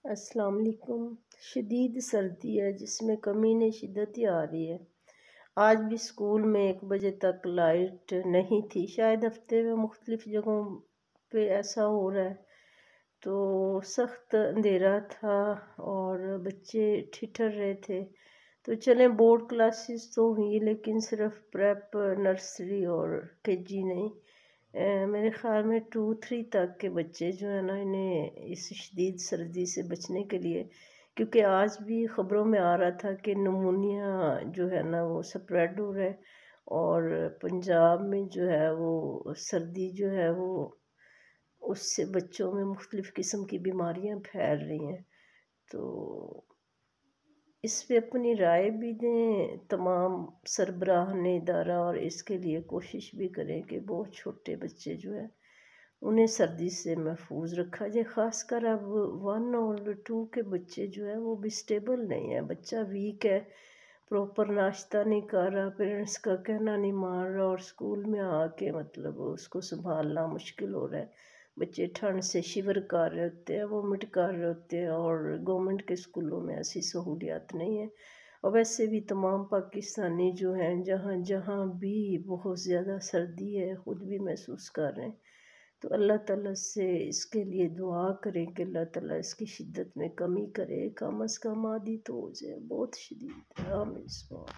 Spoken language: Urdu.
السلام علیکم۔ شدید سردی ہے جس میں کمی نے شدت ہی آ رہی ہے۔ آج بھی اسکول میں 1 بجے تک لائٹ نہیں تھی۔ شاید ہفتے میں مختلف جگہوں پہ ایسا ہو رہا ہے۔ تو سخت اندھیرا تھا اور بچے ٹھٹھر رہے تھے۔ تو چلیں بورڈ کلاسز تو ہوئی لیکن صرف پریپ نرسری اور کے جی نہیں، میرے خیال میں 2-3 تک کے بچے جو ہیں نا، انہیں اس شدید سردی سے بچنے کے لیے، کیونکہ آج بھی خبروں میں آ رہا تھا کہ نمونیا جو ہے نا وہ سپریڈ ہو رہا ہے اور پنجاب میں جو ہے وہ سردی جو ہے وہ اس سے بچوں میں مختلف قسم کی بیماریاں پھیل رہی ہیں۔ تو اس پہ اپنی رائے بھی دیں تمام سربراہان ادارہ، اور اس کے لیے کوشش بھی کریں کہ بہت چھوٹے بچے جو ہیں انہیں سردی سے محفوظ رکھا جائے۔ خاص کر اب 1 اور 2 کے بچے جو ہیں وہ بھی سٹیبل نہیں ہیں۔ بچہ ویک ہے، پراپر ناشتہ نہیں کر رہا، پیرنٹس کا کہنا نہیں مان رہا، اور اسکول میں آ کے مطلب اس کو سنبھالنا مشکل ہو رہا ہے۔ بچے ٹھنڈ سے شیور کر رہے ہوتے ہیں، وومٹ کر رہے ہوتے ہیں، اور گورنمنٹ کے اسکولوں میں ایسی سہولیات نہیں ہیں۔ اور ویسے بھی تمام پاکستانی جو ہیں جہاں جہاں بھی بہت زیادہ سردی ہے خود بھی محسوس کر رہے ہیں۔ تو اللہ تعالیٰ سے اس کے لیے دعا کریں کہ اللہ تعالیٰ اس کی شدت میں کمی کرے، کم از کم آدھی تو ہو جائے، بہت شدید ہے۔ آمین۔